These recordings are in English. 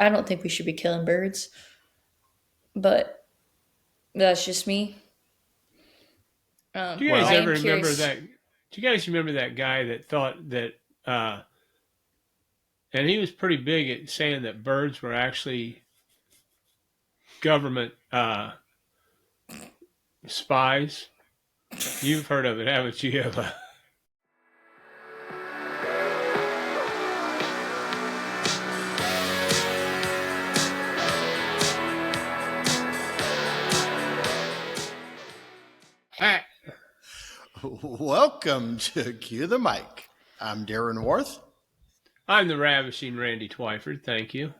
I don't think we should be killing birds, but that's just me. Do you guys I Well, am ever remember curious. that? Do you guys remember that guy that thought that, and he was pretty big at saying that birds were actually government spies? You've heard of it, haven't you, Eva? Ah, welcome to Cue the Mic. I'm Darren Worth. I'm the ravishing Randy Twyford. Thank you.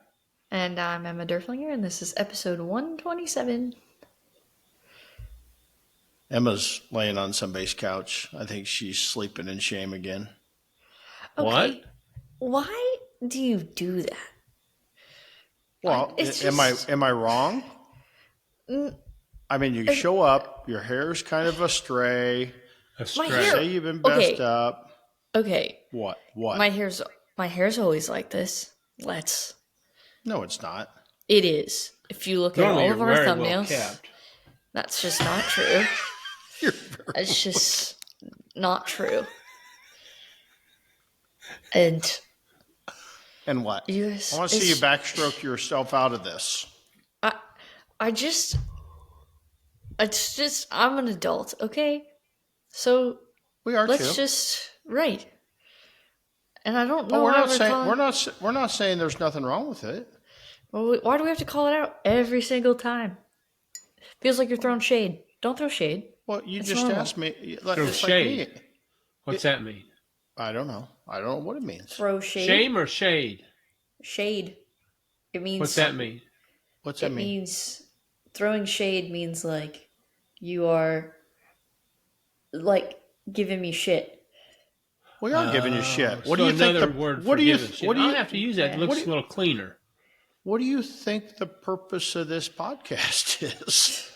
And I'm Emma Derflinger, and this is episode 127. Emma's laying on somebody's couch. I think she's sleeping in shame again. What? Okay, why do you do that? Well, It's am I just- wrong? Mm, I mean, you show up, your hair's kind of astray. Astray. My hair- Say you've been messed Okay. up. Okay, What? my hair's always like this. No, it's not. It is. If you look at Normally all you're of our very well thumbnails, kept. that's just not true. You're very It's just not true. And And what? you guys, I want to see you backstroke yourself out of this. it's just, I'm an adult, okay? So We are let's too. just, right. And I don't know Oh, why we're not saying there's nothing wrong with it. Well, why do we have to call it out every single time? Feels like you're throwing shade. Don't throw shade. Well, you It's just normal. asked me. Throw It's like shade. me. What's that mean? I don't know. I don't know what it means. Throw shade. Shame or shade? Shade. It means. What's that mean? What's that It mean? means throwing shade means like you are like giving me shit. We are giving you shit. What So do you think? another word What for do you? giving shit. What do you? I'll have to use that. It looks a little cleaner. What do you think the purpose of this podcast is?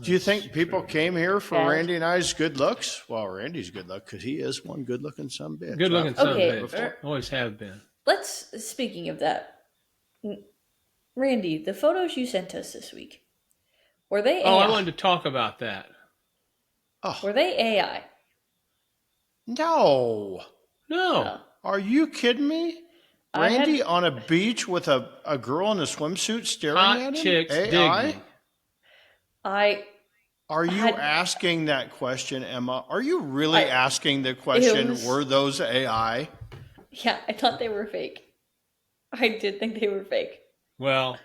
Do you think people came here for Bad. Randy and I's good looks? Well, Randy's good luck because he is one good-looking son of a bitch. Good looking I've son Okay, of a bitch. Always have been. Speaking of that, Randy, the photos you sent us this week, were they AI? Oh, I wanted to talk about that. Were they AI? No. No. Are you kidding me? I had- Randy on a beach with a girl in a swimsuit staring Hot at him? chicks AI? dig me. I Are you had- asking that question, Emma? Are you really asking the question, was- were those AI? Yeah, I thought they were fake. I did think they were fake. Well,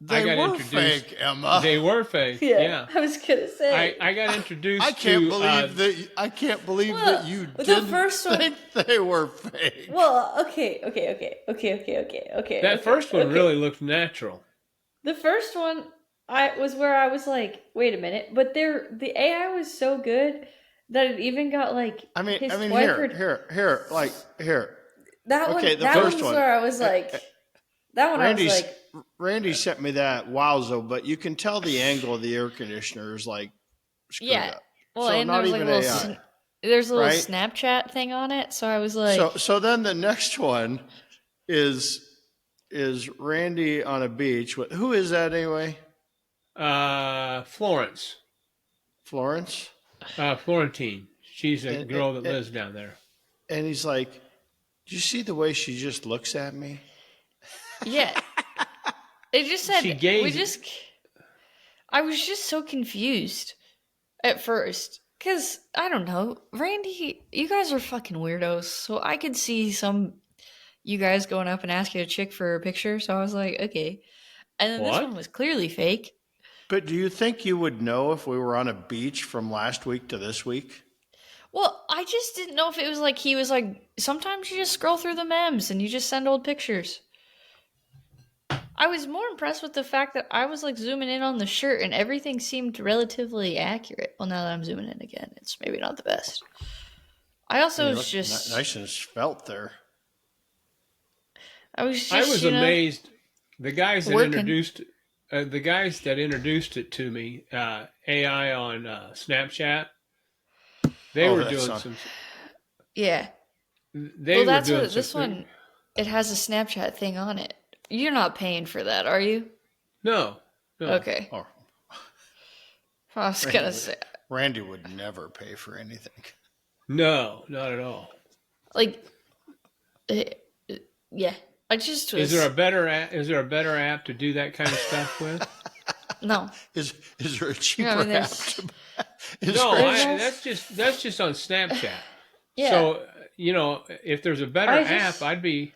They got were introduced- fake, Emma. they were fake. Yeah. I was gonna say. I got introduced I can't to believe that. I can't believe Well, that you the didn't first one- think they were fake. Well, okay. that first one really looked natural. The first one, was where I was like, wait a minute, but the AI was so good that it even got like. I mean, his here. That Okay, one. the That first one's one. where I was like. That one I was like. Randy sent me that. Wowzo! But you can tell the angle of the air conditioner is like screwed Yeah. up. Well, So and not there's like a even little. AI. There's a little right? Snapchat thing on it, so I was like. So then the next one is Randy on a beach. Who is that anyway? Florence. Florence. Florentine. She's a And- girl that and- lives down there. And he's like, "Do you see the way she just looks at me?" Yeah. It just said She gazed- I was just so confused at first. Cause I don't know, Randy, you guys are fucking weirdos. So I could see you guys going up and asking a chick for a picture. So I was like, okay. And then this What? one was clearly fake. But do you think you would know if we were on a beach from last week to this week? Well, I just didn't know if it was like he was like, sometimes you just scroll through the memes and you just send old pictures. I was more impressed with the fact that I was like zooming in on the shirt and everything seemed relatively accurate. Well, now that I'm zooming in again, it's maybe not the best. I also You was look just, nice and svelte there. I was just, I was amazed. The guys that working. introduced it to me, AI on Snapchat, they Oh, were that's doing not- some. Yeah. They Well, were that's doing what this some- one. It has a Snapchat thing on it. You're not paying for that, are you? No. Okay. Oh, I was gonna say, Randy would never pay for anything. No, not at all. like, eh, yeah. I just was Is there a better app to do that kind of stuff with? no. Is there a cheaper I mean, app? there's No, There's that's just on Snapchat. yeah. So if there's a better I app, just I'd be.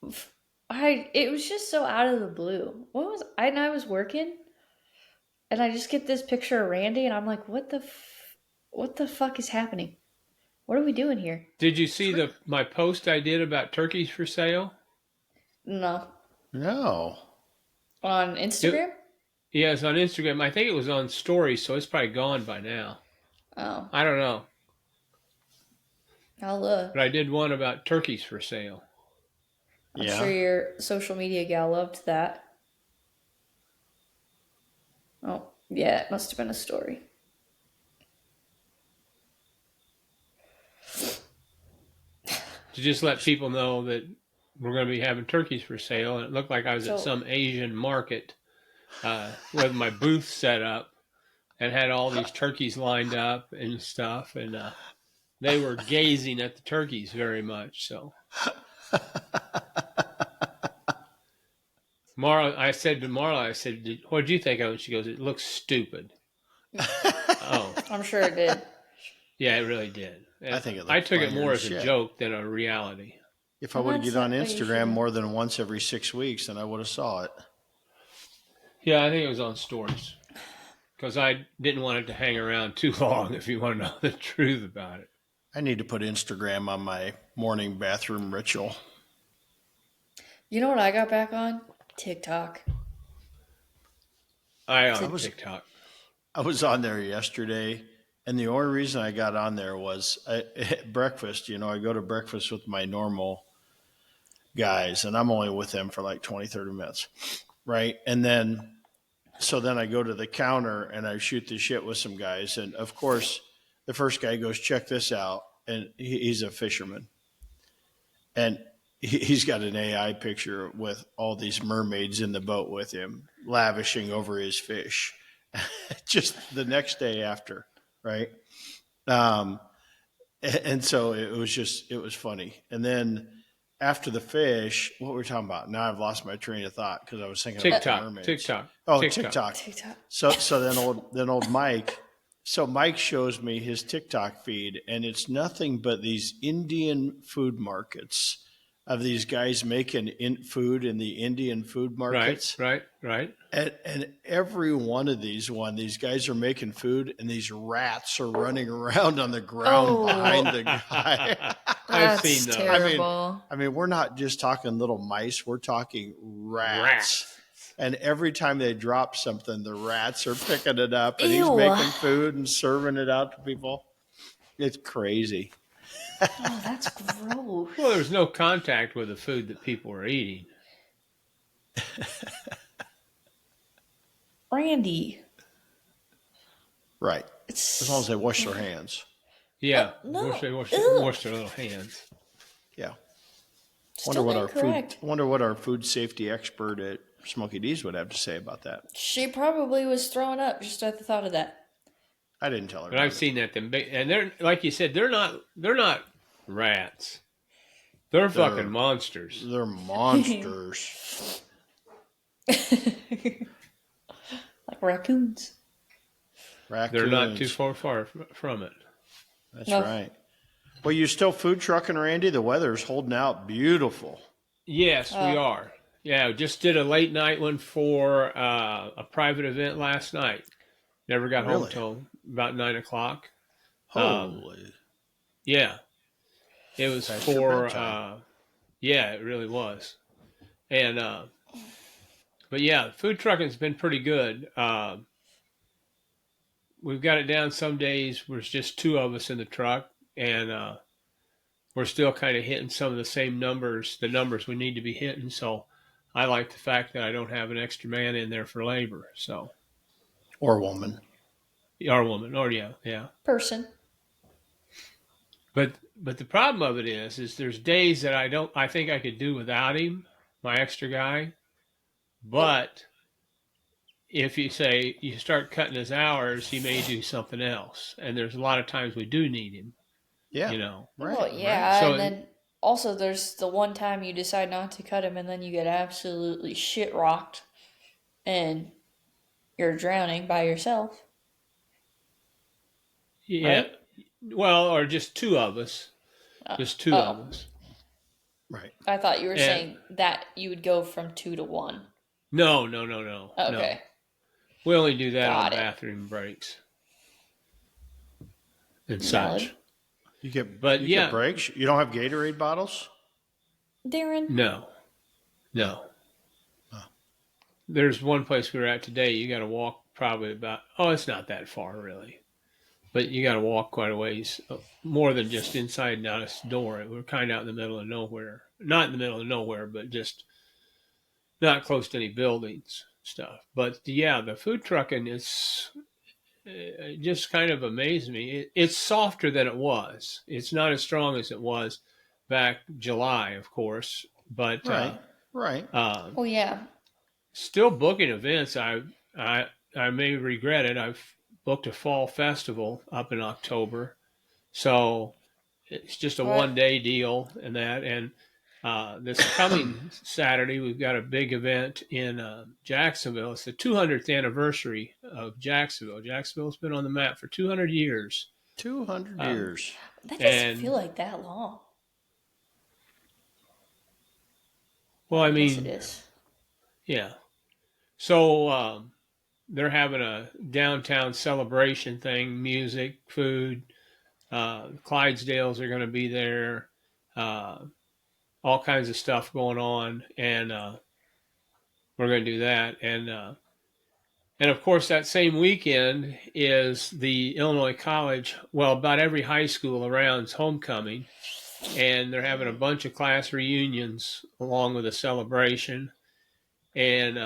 it was just so out of the blue. I was working and I just get this picture of Randy and I'm like, what the fuck is happening? What are we doing here? Did you see my post I did about turkeys for sale? No. No. On Instagram? Yeah, it's on Instagram. I think it was on Stories, so it's probably gone by now. Oh. I don't know, I'll but I did one about turkeys for sale. I'm Yeah. sure your social media gal loved that. Oh, yeah, it must have been a story. To just let people know that we're going to be having turkeys for sale, and it looked like I was at So- some Asian market with my booth set up and had all these turkeys lined up and stuff, and they were gazing at the turkeys very much. So, I said to Marla, "What did you think of it?" She goes, "It looks stupid." Oh, I'm sure it did. yeah, it really did. I think it I looked took it funnier more than as a shit. joke than a reality. If I Well, would that's get on not what you Instagram should- more than once every 6 weeks, then I would have saw it. Yeah, I think it was on Stories because I didn't want it to hang around too long. If you want to know the truth about it, I need to put Instagram on my morning bathroom ritual. You know what I got back on? TikTok. I on was- TikTok. I was on there yesterday, and the only reason I got on there was at breakfast. I go to breakfast with my normal guys, and I'm only with them for like 20, 30 minutes, right? And then I go to the counter and I shoot the shit with some guys. And of course, the first guy goes, check this out. And he's a fisherman. And he's got an AI picture with all these mermaids in the boat with him, lavishing over his fish. Just the next day after, right? And so it was funny. And then after the fish, what were we talking about? Now I've lost my train of thought because I was thinking about the mermaids. TikTok. Oh, TikTok. TikTok. So then old Mike. So Mike shows me his TikTok feed, and it's nothing but these Indian food markets of these guys making food in the Indian food markets. Right. And every one of these guys are making food, and these rats are running around on the ground Oh. behind the guy. I've That's seen those. terrible. I mean, we're not just talking little mice; we're talking rats. And every time they drop something, the rats are picking it up, and he's Ew. making food and serving it out to people. It's crazy. Oh, that's gross. Well, there's no contact with the food that people are eating. Randy. Right. It's As long as they wash their hands. Yeah, no. wash their little hands. Yeah. still incorrect. Wonder what our food safety expert at Smoky D's would have to say about that. She probably was throwing up just at the thought of that. I didn't tell her. But I've seen that and they're like you said, they're not rats. They're fucking monsters. They're monsters. Like raccoons. Raccoons. They're not too far from it. That's No. right. Well, you still food trucking, Randy? The weather's holding out beautiful. Yes, we are. Yeah, just did a late night one for a private event last night. Never got home Really? till about 9:00. Holy. Yeah, it was Past your for. bedtime. Yeah, it really was, and but yeah, food trucking's been pretty good. We've got it down some days where it's just two of us in the truck, and we're still kind of hitting some of the numbers we need to be hitting. So I like the fact that I don't have an extra man in there for labor. So Or woman. or woman, or yeah. Person. but the problem of it is there's days that I think I could do without him, my extra guy. But if you say you start cutting his hours, he may do something else. And there's a lot of times we do need him, Yeah. you know. Well, Right. yeah, and So then also there's the one time you decide not to cut him, and then you get absolutely shit rocked, and you're drowning by yourself, yeah, right? well, or just two of us, Uh, just two of oh, us. Right. I thought you were And saying that you would go from 2 to 1. no, no, no, no, no. Okay, We only do that on got it. bathroom breaks and Valid. such. You get But you get yeah, breaks. You don't have Gatorade bottles. Darren, no, no. Oh. There's one place we were at today. You got to walk probably about. Oh, it's not that far really, but you got to walk quite a ways, more than just inside and out this door. We're kind of out in the middle of nowhere. Not in the middle of nowhere, but just not close to any buildings stuff. But yeah, the food trucking is it just kind of amazed me. It's softer than it was. It's not as strong as it was back July, of course, but Right. Right. oh yeah, still booking events. I I may regret it. I've booked a fall festival up in October, so it's just a what? 1 day deal and that. And this coming Saturday, we've got a big event in Jacksonville. It's the 200th anniversary of Jacksonville. Jacksonville's been on the map for 200 years. 200 Um, years. That doesn't feel and, like that long. well, I I guess it mean, is. yeah. So they're having a downtown celebration thing, music, food. Clydesdales are going to be there. Uh, all kinds of stuff going on. And we're going to do that. And of course, that same weekend is the Illinois College, well, about every high school around's homecoming. And they're having a bunch of class reunions along with a celebration. And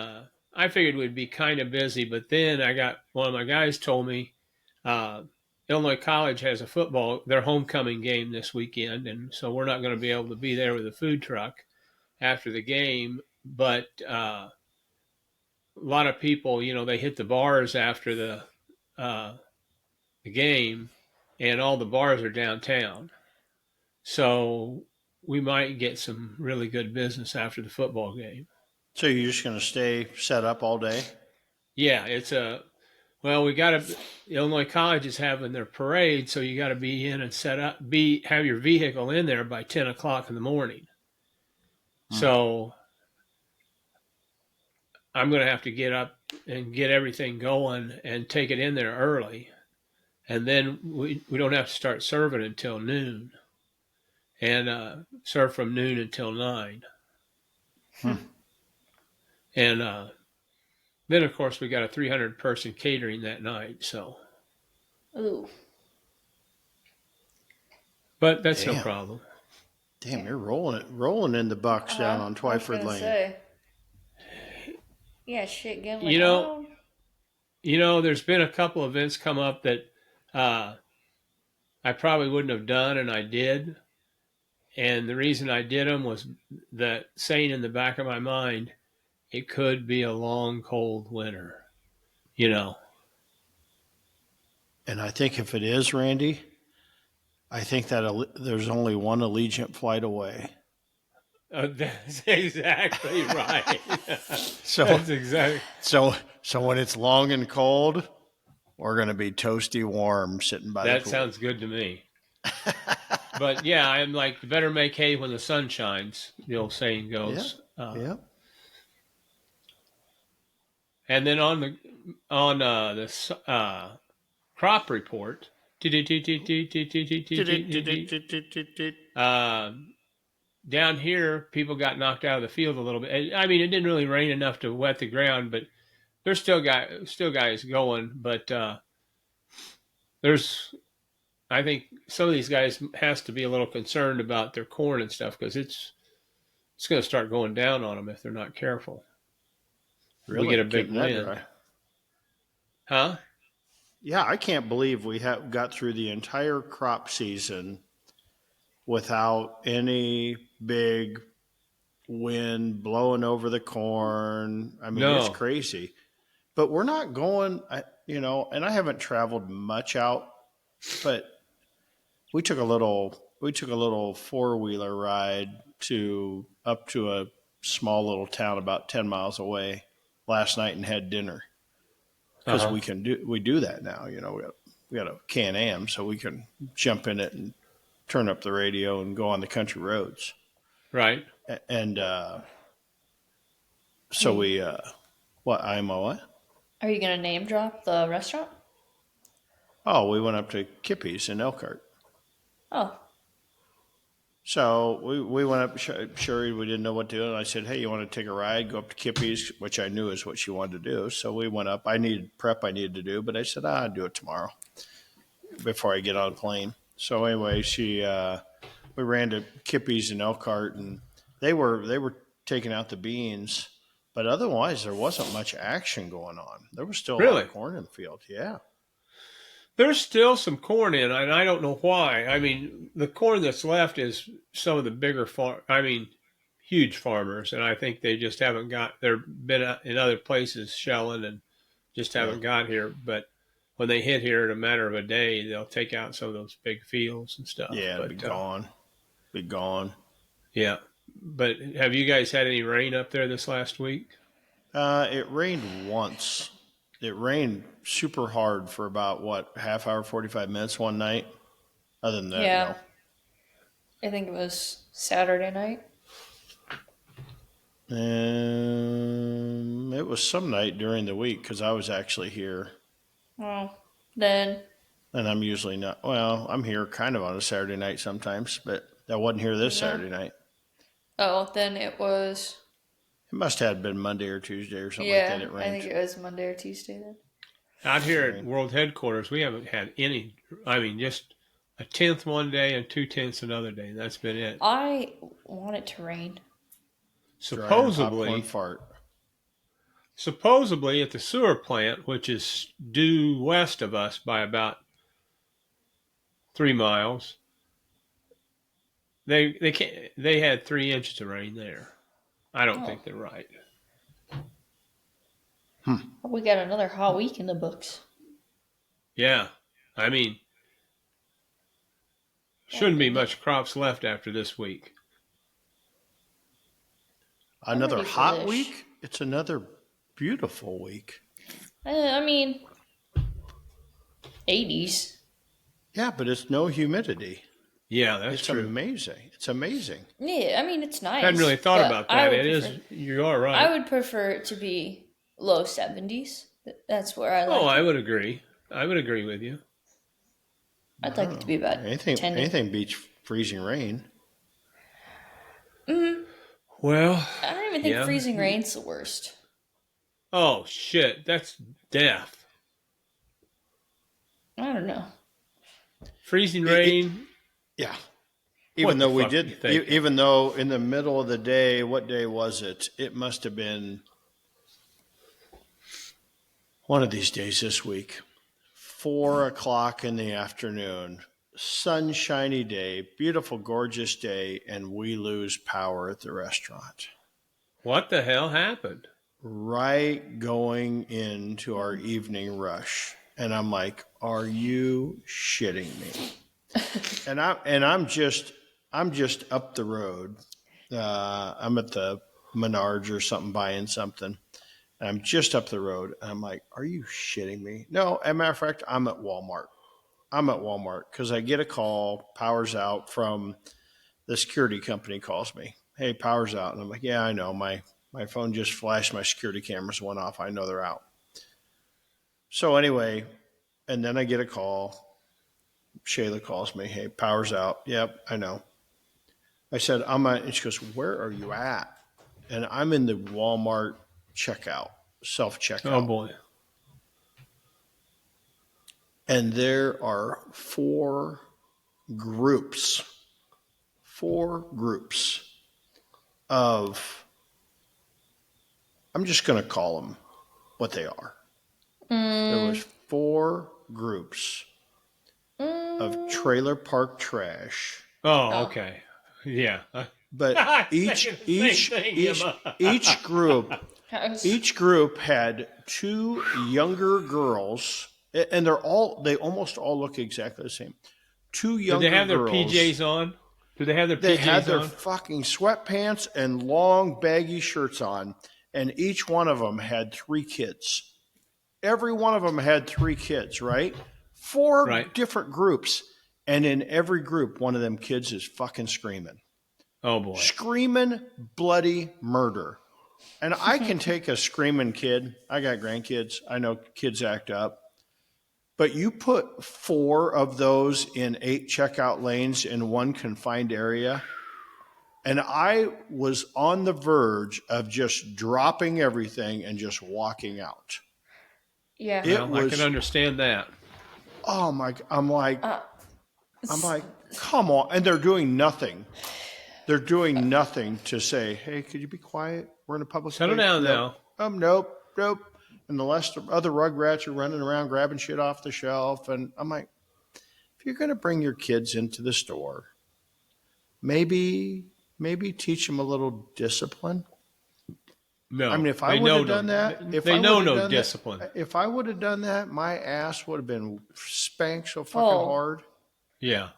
I figured we'd be kind of busy, but then I got one of my guys told me uh, Illinois College has a football, their homecoming game this weekend. And so we're not going to be able to be there with a food truck after the game. But a lot of people, they hit the bars after the game, and all the bars are downtown. So we might get some really good business after the football game. So you're just going to stay set up all day? Yeah, well, we got to. Illinois College is having their parade, so you got to be in and set up, have your vehicle in there by 10 o'clock in the morning. Hmm. So I'm going to have to get up and get everything going and take it in there early. And then we don't have to start serving until noon, and serve from noon until 9. Hmm. And then, of course, we got a 300-person catering that night. So, Ooh, but that's no Damn. problem. Damn, you're rolling in the bucks down on I was Twyford gonna Lane. say, yeah, shit going You know, on. there's been a couple events come up that I probably wouldn't have done, and I did. And the reason I did them was that saying in the back of my mind, it could be a long, cold winter. You know. And I think if it is, Randy, I think that there's only one Allegiant flight away. That's exactly right. So, That's exactly. so when it's long and cold, we're going to be toasty warm sitting by the That pool. sounds good to me. But yeah, I'm like, better make hay when the sun shines. The old saying goes. Yeah. And then on the crop report, down here, people got knocked out of the field a little bit. I mean, it didn't really rain enough to wet the ground, but there's still guys going. But I think some of these guys has to be a little concerned about their corn and stuff because it's going to start going down on them if they're not careful. Really? We get a big Getting that wind. dry. Huh? Yeah, I can't believe we got through the entire crop season without any big wind blowing over the corn. I mean, it's No. crazy. But we're not going, and I haven't traveled much out, but we took a little four-wheeler ride to up to a small little town about 10 miles away last night and had dinner because Uh-huh. we do that now. We got a Can-Am, so we can jump in it and turn up the radio and go on the country roads. Right. And Are so you, we what I'm a what? are you gonna name drop the restaurant? Oh, we went up to Kippy's in Elkhart. Oh, So we went up. Sure, we didn't know what to do, and I said, "Hey, you want to take a ride? Go up to Kippy's," which I knew is what she wanted to do. So we went up. I needed prep. I needed to do, but I said, "I'll do it tomorrow before I get on a plane." So anyway, we ran to Kippy's in Elkhart, and they were taking out the beans, but otherwise there wasn't much action going on. There was still a lot Really? of corn in the field. Yeah, There's still some corn in, and I don't know why. I mean, the corn that's left is some of the bigger huge farmers, and I think they just haven't got. They've been in other places shelling and just yeah, haven't got here. But when they hit here in a matter of a day, they'll take out some of those big fields and stuff. yeah. It'd But be gone. yeah. But have you guys had any rain up there this last week? It rained once. It rained super hard for about what, half hour, 45 minutes one night. Other than that, yeah. no. I think it was Saturday night. It was some night during the week because I was actually here, Well, then, and I'm usually not. Well, I'm here kind of on a Saturday night sometimes, but I wasn't here this no. Saturday night. Oh, then it was. It must have been Monday or Tuesday or something like that. Yeah, It I think rained. it was Monday or Tuesday then. Out here at Rain. World Headquarters, we haven't had any. I mean, just a tenth one day and 2/10 another day. That's been it. I want it to rain. Dry popcorn Supposedly, fart. supposedly at the sewer plant, which is due west of us by about 3 miles, they had 3 inches of rain there. I don't Oh, think they're right. we got another hot week in the books. Yeah, I mean, Oh, shouldn't be goodness. much crops left after this week. I'm Another ready for hot this. week. It's another beautiful week. I mean, 80s. Yeah, but it's no humidity. Yeah, that's It's true. amazing. It's amazing. Yeah, I mean it's nice. Hadn't really thought but about I that. would It is. prefer, You are I right. would prefer it to be low 70s. That's where I Oh, like I it. would agree. I would agree with you. I'd I like don't it to know. be about Anything 10. anything beats freezing rain. Mm, Well, I don't even think yeah. freezing rain's the worst. Oh shit, that's death. I don't know. Freezing It, rain. yeah. What the fuck are you thinking? Even though in the middle of the day, what day was it? It must have been one of these days this week. 4 o'clock in the afternoon, sunshiny day, beautiful, gorgeous day, and we lose power at the restaurant. What the hell happened? Right going into our evening rush. And I'm like, are you shitting me? I'm just up the road. I'm at the Menards or something buying something. And I'm just up the road. And I'm like, are you shitting me? No, as a matter of fact, I'm at Walmart. I'm at Walmart because I get a call, power's out from the security company calls me. Hey, power's out. And I'm like, yeah, I know. My phone just flashed. My security cameras went off. I know they're out. So anyway, and then I get a call. Shayla calls me. Hey, power's out. Yep, I know. I said, I'm at, and she goes, where are you at? And I'm in the Walmart checkout, self Oh checkout. boy. And there are groups, four groups of, I'm just going to call them what they are. There was four groups of trailer park trash Oh, Oh. okay. Yeah. But I was each thinking the each same thing, each Emma. each group I was- each group had two younger girls, and they almost all look exactly the same. Two Did they younger have their girls. PJs on? Did they have their They had PJs their on? fucking sweatpants and long baggy shirts on, and each one of them had three kids. Every one of them had three kids, right? Four Right. different groups, and in every group, one of them kids is fucking screaming, Oh boy. screaming bloody murder. And I can take a screaming kid. I got grandkids. I know kids act up. But you put four of those in 8 checkout lanes in one confined area, and I was on the verge of just dropping everything and just walking out. yeah. It Well, I can was, understand that. oh my, Uh, I'm like, come on. And they're doing nothing. They're doing nothing to say, hey, could you be quiet? We're in a public Settle place. down Nope. now. Nope. And the other rugrats are running around grabbing shit off the shelf. And I'm like, if you're going to bring your kids into the store, maybe teach them a little discipline. I No, mean, if I they would know have no. done that, They know no discipline. if I would have done that, my ass would have been spanked so fucking Oh. hard. Yeah.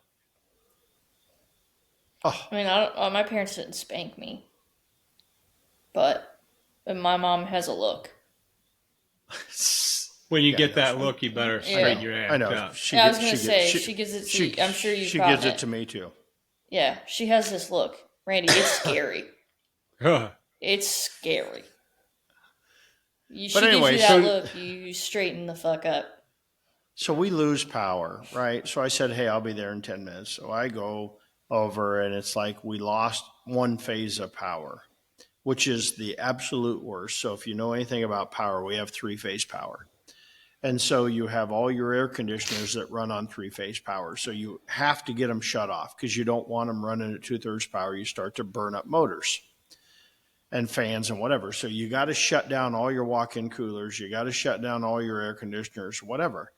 Oh, I mean, I don't, my parents didn't spank me, but my mom has a look. When you Yeah, get I that know. look, you better Yeah. straighten your act I know. up. Yeah, I was gonna say she gives it to. I'm sure you've She gotten gives it to me too. Yeah, she has this look, Randy. It's scary. It's scary. She anyway, gives you so- that look, you straighten the fuck up. So we lose power, right? So I said, hey, I'll be there in 10 minutes. So I go over, and it's like we lost one phase of power, which is the absolute worst. So if you know anything about power, we have three-phase power. And so you have all your air conditioners that run on three-phase power. So you have to get them shut off because you don't want them running at 2/3 power. You start to burn up motors and fans and whatever. So you got to shut down all your walk-in coolers. You got to shut down all your air conditioners, whatever.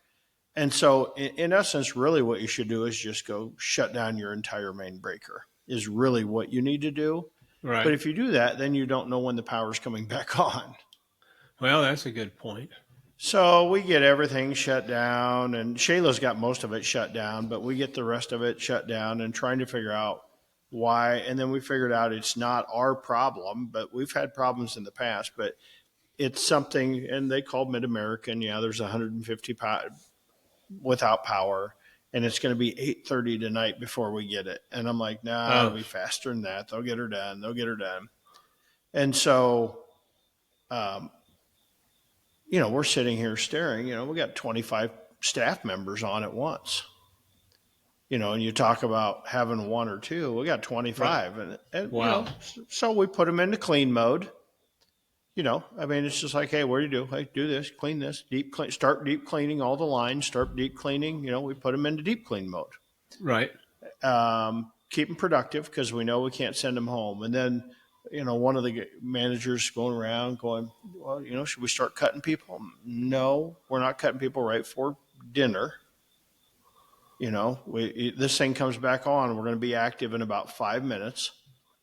And so in essence, really what you should do is just go shut down your entire main breaker is really what you need to do. Right. But if you do that, then you don't know when the power's coming back on. Well, that's a good point. So we get everything shut down, and Shayla's got most of it shut down, but we get the rest of it shut down and trying to figure out why. And then we figured out it's not our problem, but we've had problems in the past, but it's something, and they called Mid-American. Yeah, there's 150 without power, and it's going to be 8:30 tonight before we get it. And I'm like, nah, it'll be faster than that. They'll get her done. And so, we're sitting here staring. We got 25 staff members on at once. And you talk about having one or two. We got 25, Right. and Wow. so we put them into clean mode. It's just like, hey, what do you do? Hey, do this, clean this, start deep cleaning all the lines, start deep cleaning. We put them into deep clean mode. Right. Keep them productive because we know we can't send them home. And then, one of the managers going around going, well, should we start cutting people? No, we're not cutting people right for dinner. This thing comes back on. We're going to be active in about 5 minutes.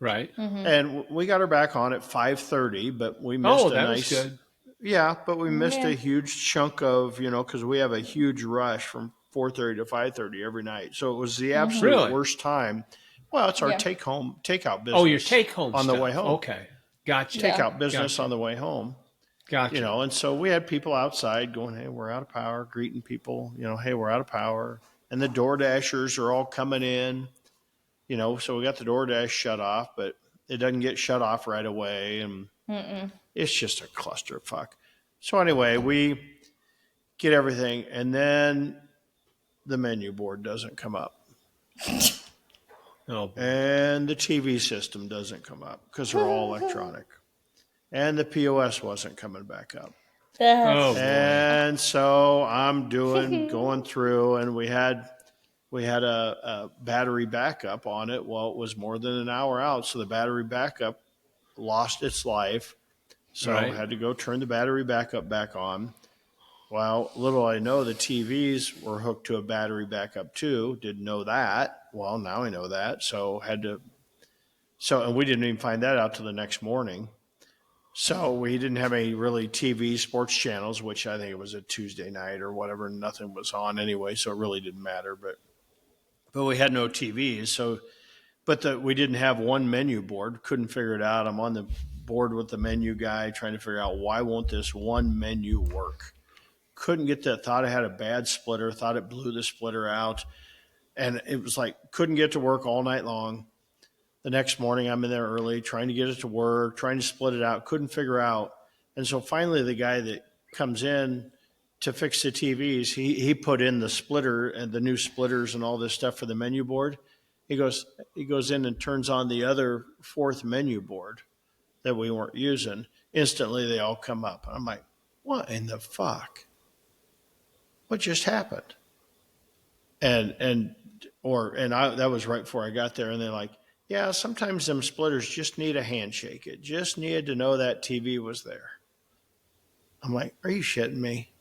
Right. And we got her back on at 5:30, but we missed Oh, that was good. Yeah, but we missed Yeah. a huge chunk of, because we have a huge rush from 4:30 to 5:30 every night. So it was the absolute Really? worst time. Well, it's our Yeah. takeout business. Oh, your take home on stuff. the way home. Okay. Gotcha. Yeah. Takeout business Gotcha. on the way home. Gotcha. And so we had people outside going, hey, we're out of power, greeting people, hey, we're out of power. And the Door Dashers are all coming in, so we got the DoorDash shut off, but it doesn't get shut off right away. And it's just a clusterfuck. So anyway, we get everything, and then the menu board doesn't come up. Oh, And the TV system doesn't come up because they're all electronic. And the POS wasn't coming back up. oh boy. And so I'm going through, and we had a battery backup on it. Well, it was more than an hour out, so the battery backup lost its life. So I Right. had to go turn the battery backup back on. Well, little I know, the TVs were hooked to a battery backup too. Didn't know that. Well, now I know that. So and we didn't even find that out till the next morning. So we didn't have any really TV sports channels, which I think it was a Tuesday night or whatever. Nothing was on anyway, so it really didn't matter. But we had no TVs, so we didn't have one menu board. Couldn't figure it out. I'm on the board with the menu guy trying to figure out why won't this one menu work. Couldn't get that. Thought I had a bad splitter. Thought it blew the splitter out, and it was like couldn't get to work all night long. The next morning, I'm in there early, trying to get it to work, trying to split it out, couldn't figure out. And so finally, the guy that comes in to fix the TVs, he put in the splitter and the new splitters and all this stuff for the menu board. He goes in and turns on the other fourth menu board that we weren't using. Instantly, they all come up. I'm like, what in the fuck? What just happened? That was right before I got there, and they're like, yeah, sometimes them splitters just need a handshake. It just needed to know that TV was there. I'm like, are you shitting me?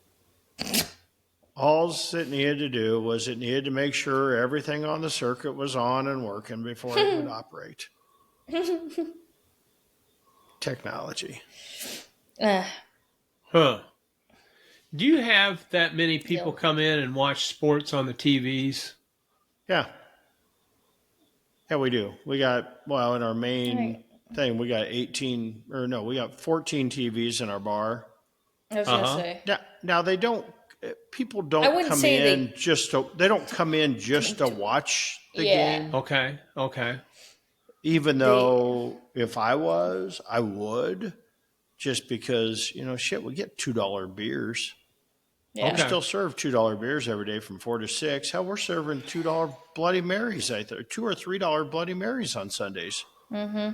All it needed to do was it needed to make sure everything on the circuit was on and working before it would operate. Technology. Huh. Do you have that many people come in and watch sports on the TVs? Yeah. Yeah, we do. We got, in our main thing, we got 14 TVs in our bar. I was going to say. Now people don't come in just to watch the game. Okay. Even though if I would, just because, we get $2 beers. Yeah. We still serve $2 beers every day from 4 to 6. Hell, we're serving $2 Bloody Marys out there, $2 or $3 Bloody Marys on Sundays. Mm-hmm.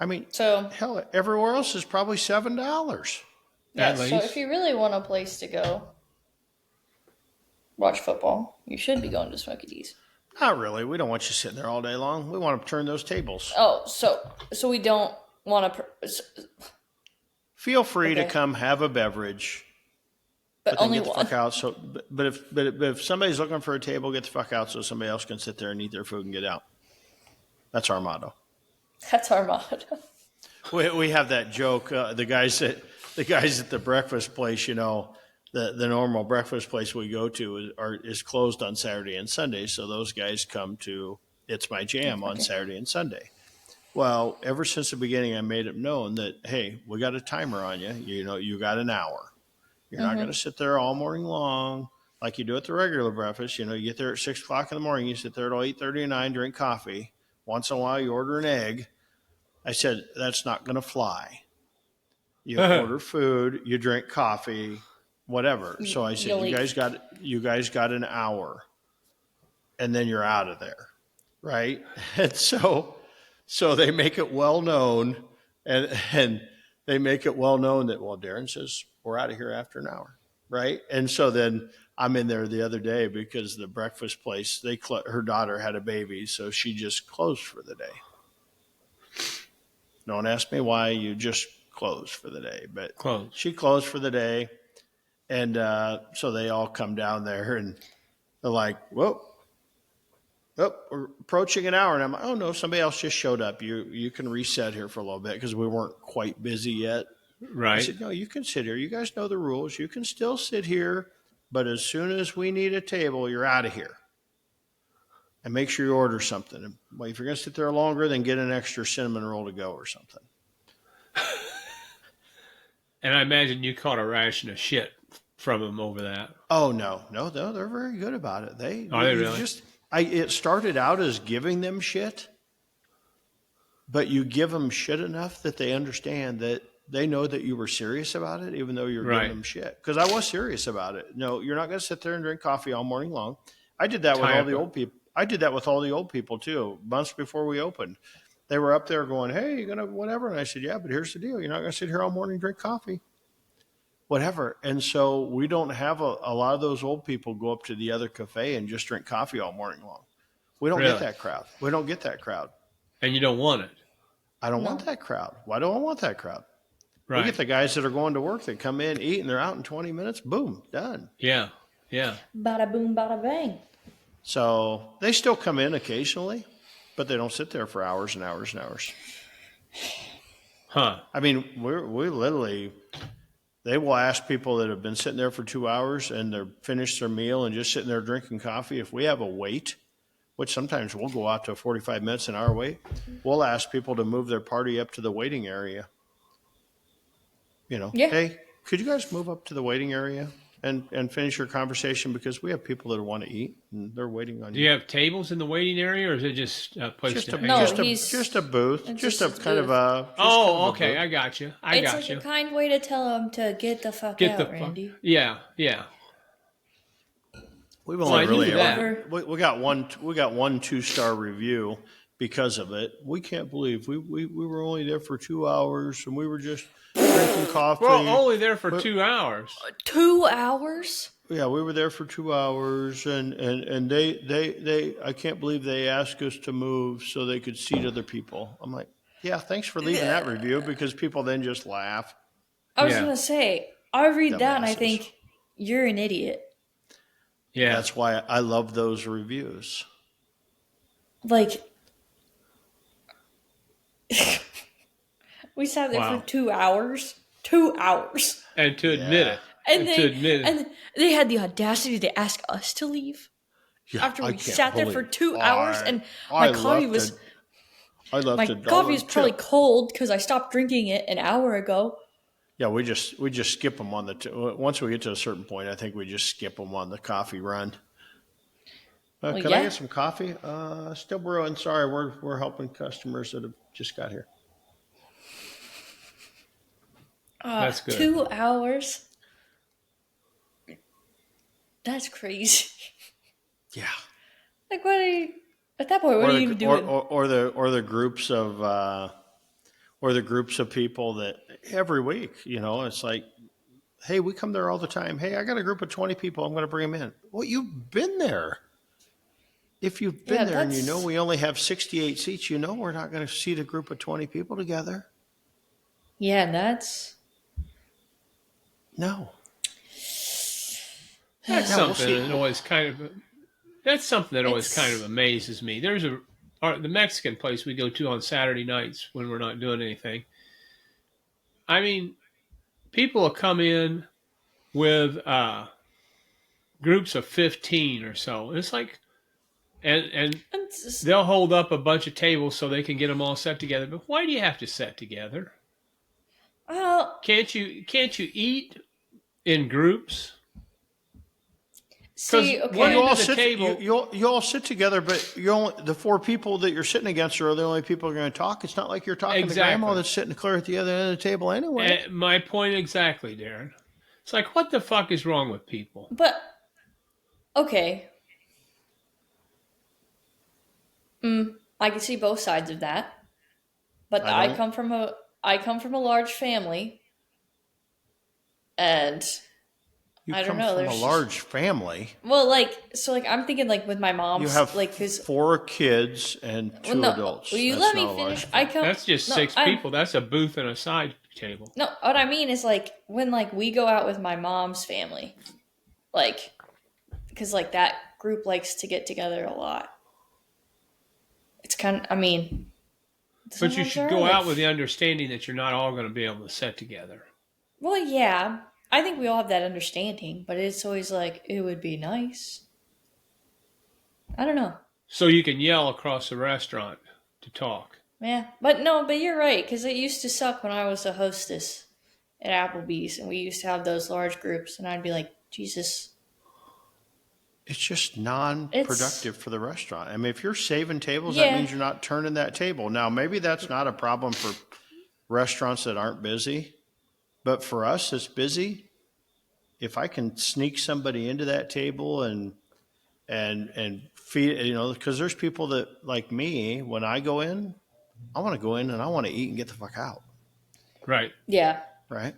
I mean, hell, everywhere else is probably $7. Yeah, so if you really want a place to go watch football, you should be going to Smokey D's. Not really. We don't want you sitting there all day long. We want to turn those tables. Oh, so we don't want to... Feel free to come have a beverage. But only get the one. fuck out. But if somebody's looking for a table, get the fuck out so somebody else can sit there and eat their food and get out. That's our motto. That's our motto. We have that joke. The guys at the breakfast place, the normal breakfast place we go to is closed on Saturday and Sunday. So those guys come to It's My Jam on Saturday and Sunday. Well, ever since the beginning, I made it known that, hey, we got a timer on you. You got an hour. You're not going to sit there all morning long like you do at the regular breakfast. You get there at 6 o'clock in the morning. You sit there till 8:30 and 9, drink coffee. Once in a while, you order an egg. I said, that's not going to fly. You order food, you drink coffee, whatever. So I said, you guys got an hour, and then you're out of there, right? And so they make it well known, and they make it well known that, Darren says we're out of here after an hour, right? And so then I'm in there the other day because the breakfast place, her daughter had a baby, so she just closed for the day. Don't ask me why, you just closed for the day, but she closed for the day. And so they all come down there and they're like, whoa, we're approaching an hour. And I'm like, oh no, somebody else just showed up. You can reset here for a little bit because we weren't quite busy yet. Right. I said, no, you can sit here. You guys know the rules. You can still sit here, but as soon as we need a table, you're out of here. And make sure you order something. And, if you're going to sit there longer, then get an extra cinnamon roll to go or something. And I imagine you caught a ration of shit from them over that. Oh, no, they're very good about it. They really? It started out as giving them shit, but you give them shit enough that they understand that they know that you were serious about it, even though you're giving them shit. Because I was serious about it. No, you're not going to sit there and drink coffee all morning long. I did that with all the old people. I did that with all the old people too, months before we opened. They were up there going, hey, you're going to whatever. And I said, yeah, but here's the deal. You're not going to sit here all morning and drink coffee. Whatever. And so we don't have a lot of those old people go up to the other cafe and just drink coffee all morning long. We don't get that crowd. We don't get that crowd. And you don't want it. I don't want that crowd. Why do I want that crowd? Right. We get the guys that are going to work that come in, eat, and they're out in 20 minutes. Boom, done. Yeah. Bada boom, bada bang. So they still come in occasionally, but they don't sit there for hours and hours and hours. Huh. I mean, we literally, they will ask people that have been sitting there for 2 hours and they're finished their meal and just sitting there drinking coffee. If we have a wait, which sometimes we'll go out to 45 minutes, an hour wait, we'll ask people to move their party up to the waiting area. You know, Yeah. hey, could you guys move up to the waiting area and finish your conversation, because we have people that want to eat and they're waiting on Do you have tables in the waiting area, or is it just a place Just to a, hang No, out? just a booth, it's just just a his kind of booth. a. Just Oh, kind of a okay. booth. I got you. I It's got like you. a kind way to tell them to get the fuck Get out, the fuck. Randy. Yeah, yeah. We've Well, only I really knew that. ever we got one 2-star review because of it. We can't believe we were only there for 2 hours and we were just drinking coffee. Well, only there for But- 2 hours. 2 hours? Yeah, we were there for 2 hours, and they I can't believe they asked us to move so they could seat other people. I'm like, yeah, thanks for leaving that review, because people then just laugh. I was Yeah. gonna say, I read that and I Dumbasses. think you're an idiot. Yeah. That's why I love those reviews. Like, we sat there Wow. for 2 hours. 2 hours. And to admit Yeah. it. And to admit it. and they had the audacity to ask us to leave Yeah, after I we can't sat there for believe- 2 hours, and I my coffee left was I left my a dollar coffee was probably tip. cold because I stopped drinking it an hour ago. Yeah, we just skip them on the once we get to a certain point. I think we just skip them on the coffee run. Well, Can I yeah. get some coffee? Still brewing. Sorry, we're helping customers that have just got here. That's good. 2 hours. That's crazy. Yeah. Like, what are you? At that point, what are you even doing? Or the groups of people that every week, it's like, hey, we come there all the time. Hey, I got a group of 20 people. I'm going to bring them in. Well, you've been there. If you've been Yeah, there and that's- we only have 68 seats, we're not going to seat a group of 20 people together. Yeah, that's No. That's Yeah, we'll something see. that always kind of. That's something that always It's- kind of amazes me. There's the Mexican place we go to on Saturday nights when we're not doing anything. I mean, people will come in with groups of 15 or so. It's like, and it's- they'll hold up a bunch of tables so they can get them all set together. But why do you have to set together? well, Can't you eat in groups? see, what okay. do You all the sit. table- You all sit together, but the 4 people that you're sitting against are the only people who are going to talk. It's not like you're talking to Exactly. grandma that's sitting clear at the other end of the table anyway. My point exactly, Darren. It's like, what the fuck is wrong with people? But okay. I can see both sides of that. But I I don't. come from a large family, and You I don't come know, from a there's- large family. well, I'm thinking like with my mom's, You have like because 4 kids and 2 adults. Will you That's let me not a large finish? family. That's just 6 people. That's a booth and a side table. No, what I mean is like when like we go out with my mom's family, like because like that group likes to get together a lot. It's kind of, I mean, But you sometimes should they're go like- out with the understanding that you're not all going to be able to sit together. Well, yeah, I think we all have that understanding, but it's always like it would be nice. I don't know. So you can yell across the restaurant to talk. Yeah, but you're right, because it used to suck when I was a hostess at Applebee's, and we used to have those large groups, and I'd be like, Jesus. It's just non-productive for the restaurant. I mean, if you're saving tables, Yeah. that means you're not turning that table. Now, maybe that's not a problem for restaurants that aren't busy, but for us that's busy, if I can sneak somebody into that table and feed, because there's people that like me, when I go in, I want to go in and I want to eat and get the fuck out. Right. Yeah. Right.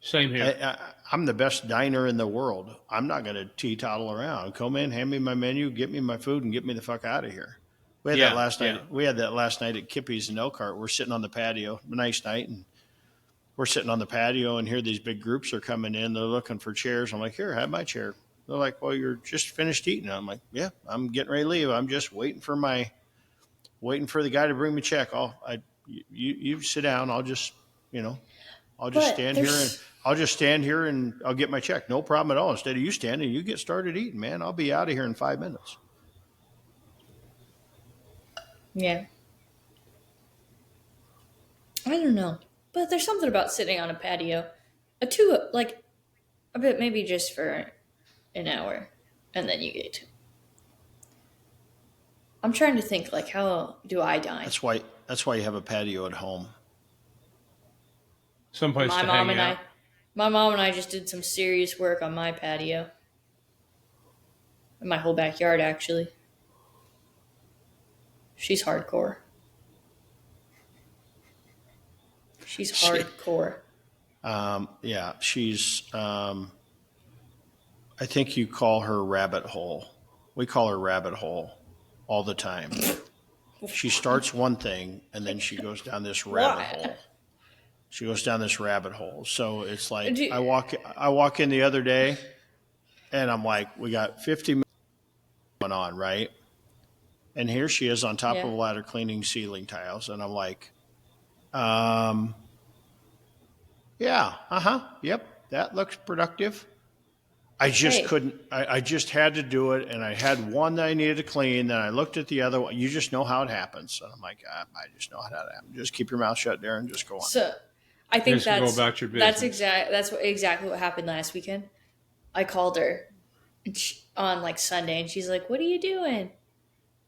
Same here. I'm the best diner in the world. I'm not going to teetotal around. Come in, hand me my menu, get me my food, and get me the fuck out of here. We had Yeah, that last night. yeah. We had that last night at Kippy's in Elkhart. We're sitting on the patio, a nice night, and we're sitting on the patio, and here these big groups are coming in. They're looking for chairs. I'm like, here, have my chair. They're like, well, you're just finished eating. I'm like, yeah, I'm getting ready to leave. I'm just waiting for the guy to bring me check. You sit down. You know, I'll just But stand here and there's I'll get my check. No problem at all. Instead of you standing, you get started eating, man. I'll be out of here in 5 minutes. yeah. I don't know, but there's something about sitting on a patio, a bit maybe just for an hour, and then you get to. I'm trying to think like how do I dine? That's why you have a patio at home. Someplace My to mom hang and out. I, my mom and I just did some serious work on my patio, in my whole backyard actually. She's hardcore. She's She, hardcore. yeah, she's. I think you call her Rabbit Hole. We call her Rabbit Hole all the time. She starts one thing and then she goes down this rabbit What? hole. She goes down this rabbit hole. So it's like Do, I walk in the other day and I'm like, we got 50 minutes going on, right? And here she is on top yeah. of a ladder cleaning ceiling tiles, and I'm like, um, yeah, yep, that looks productive. I just Hey. couldn't. I just had to do it, and I had one that I needed to clean. Then I looked at the other one. You just know how it happens. And I'm like, I just know how it happens. Just keep your mouth shut, Darren. Just go on. So, I think Just go about your business. exactly what happened last weekend. I called her on like Sunday, and she's like, "What are you doing?"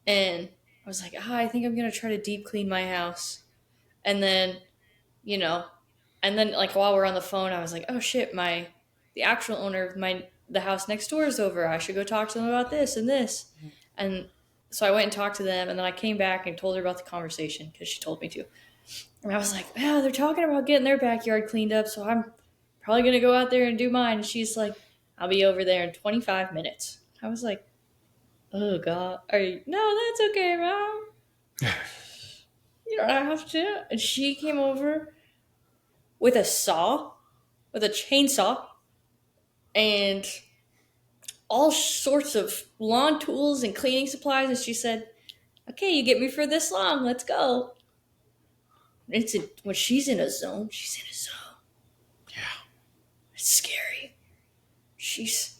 And I was like, I think I'm gonna try to deep clean my house. And then, you know, and then like while we're on the phone, I was like, oh shit, the actual owner of the house next door is over. I should go talk to them about this and this. And so I went and talked to them, and then I came back and told her about the conversation because she told me to. And I was like, yeah, they're talking about getting their backyard cleaned up, so I'm probably gonna go out there and do mine. And she's like, I'll be over there in 25 minutes. I was like, oh god, are you? No, that's okay, mom. You don't have to. And she came over with with a chainsaw, and all sorts of lawn tools and cleaning supplies. And she said, okay, you get me for this long. Let's go. When she's in a zone, she's in a zone. Yeah. It's scary. She's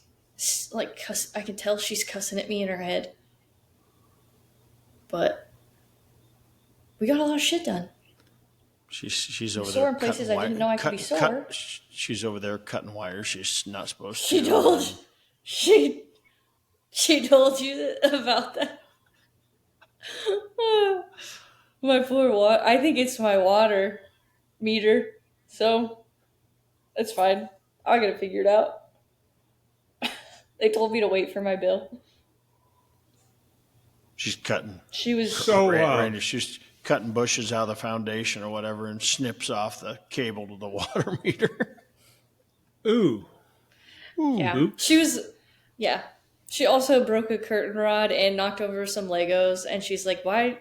like, I can tell she's cussing at me in her head. But we got a lot of shit done. She's over Sore there in places cutting I didn't know I could be sore. She's over there cutting wires. She's not supposed She to. told she she told you about that. My poor water. I think it's my water meter, so it's fine. I'll get it figured out. They told me to wait for my bill. She's cutting. She was So, Randy, she's cutting bushes out of the foundation or whatever and snips off the cable to the water meter. ooh, yeah. oops. She was yeah. She also broke a curtain rod and knocked over some Legos, and she's like, "Why?"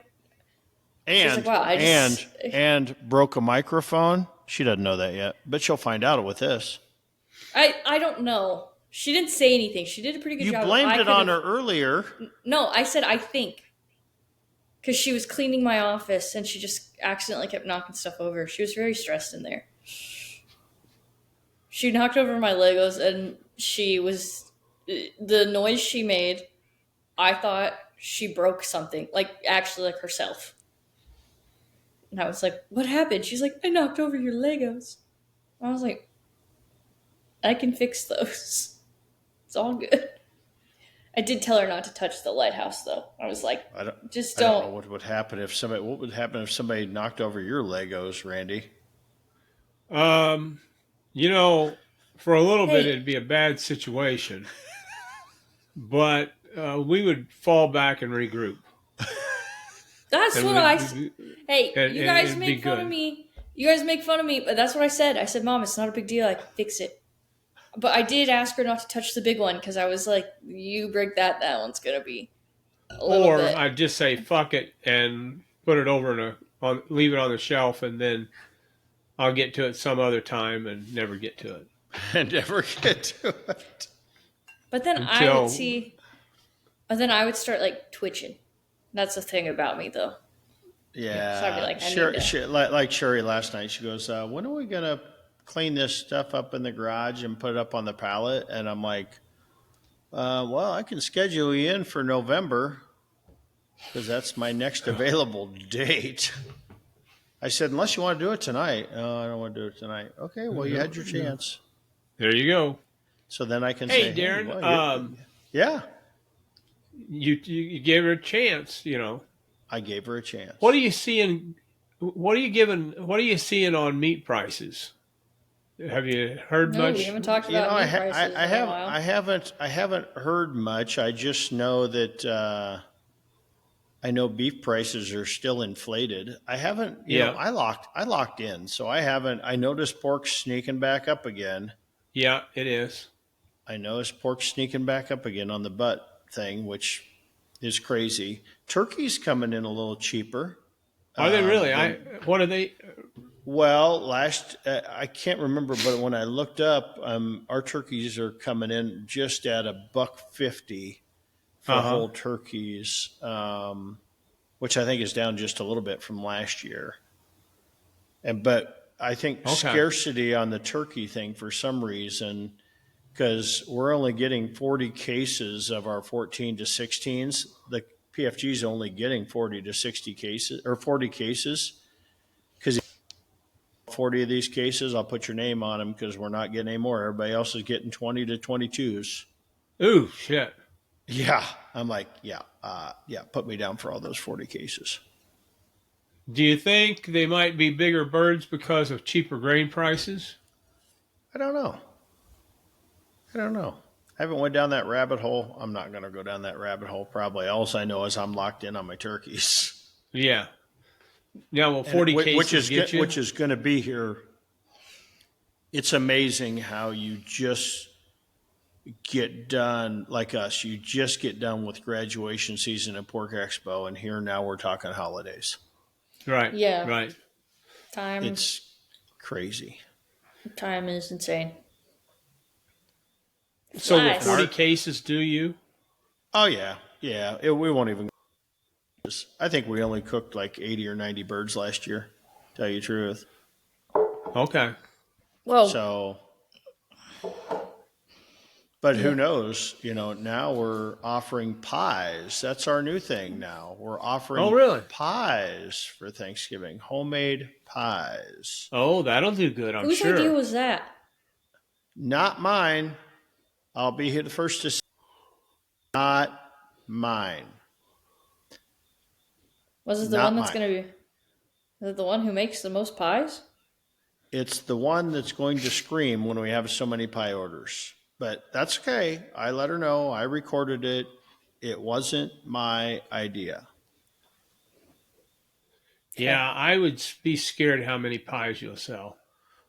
She's And like, "Wow, I just and broke a microphone. She doesn't know that yet, but she'll find out with this. I don't know." She didn't say anything. She did a pretty good You job. blamed it on her earlier. No, I said I think. Because she was cleaning my office and she just accidentally kept knocking stuff over. She was very stressed in there. She knocked over my Legos, and the noise she made, I thought she broke something. Like, actually, like herself. And I was like, what happened? She's like, I knocked over your Legos. I was like, I can fix those. It's all good. I did tell her not to touch the lighthouse, though. I was like, I don't don't. know what would happen if somebody. What would happen if somebody knocked over your Legos, Randy? You know, for a little bit Hey. it'd be a bad situation, but we would fall back and regroup. That's And what I. we'd- Hey, and- you and guys it'd be make fun good. of me. You guys make fun of me, but that's what I said. I said, Mom, it's not a big deal. I can fix it. But I did ask her not to touch the big one because I was like, you break that one's gonna be a little Or bit. I'd just say fuck it and put it over leave it on the shelf, and then I'll get to it some other time and never get to it. And never get to it. But then I would until see, but then I would start like twitching. That's the thing about me, though. So I'd be Yeah, like, I need sure. to. Like Sherry last night, she goes, "When are we gonna clean this stuff up in the garage and put it up on the pallet?" And I'm like, "Well, I can schedule you in for November because that's my next available date." I said, "Unless you want to do it tonight." "Oh, I don't want to do it tonight." "Okay, well, you no, had your no. chance." There you go. So then I can Hey, say, "Hey, Darren, well, you're, yeah." you gave her a chance. I gave her a What are chance. you seeing? What are you seeing on meat prices? Have you heard No, we much? haven't talked You know, about meat prices in a I while. haven't heard much. I just know that I know beef prices are still inflated. I haven't, Yeah, I locked in, so I haven't. I noticed pork sneaking back up again. yeah, it is. I noticed pork sneaking back up again on the butt thing, which is crazy. Turkey's coming in a little cheaper Are they really? than What are they? well, last I can't remember, but when I looked up, our turkeys are coming in just at $1.50 for Uh huh. whole turkeys, which I think is down just a little bit from last year. But I think Okay. scarcity on the turkey thing for some reason, because we're only getting 40 cases of our 14 to 16s. The PFG is only getting 40 to 60 cases or 40 cases. Because 40 of these cases, I'll put your name on them because we're not getting any more. Everybody else is getting 20 to 22s. Ooh, shit. Yeah. I'm like, yeah, yeah, put me down for all those 40 cases. Do you think they might be bigger birds because of cheaper grain prices? I don't know. I don't know. I haven't went down that rabbit hole. I'm not going to go down that rabbit hole. Probably. All I know is I'm locked in on my turkeys, Yeah. Now, will and 40 cases get you? which is going to be here. It's amazing how you just get done like us. You just get done with graduation season at Pork Expo, and here now we're talking holidays. Right, Yeah, right. time It's crazy. time is insane. It So, will And flies. 40 our cases do you? oh yeah, yeah. We won't even. I think we only cooked like 80 or 90 birds last year. Tell you the truth. Okay. Well, So, but who yeah. knows? Now we're offering pies. That's our new thing now. We're Oh, offering really? pies for Thanksgiving, homemade pies. Oh, that'll do good, I'm Whose idea sure. was that? Not mine. I'll be here the first to say, not mine. Was it the one Not that's mine. gonna be? Is it the one who makes the most pies? It's the one that's going to scream when we have so many pie orders. But that's okay. I let her know. I recorded it. It wasn't my idea. Okay. Yeah, I would be scared how many pies you'll sell.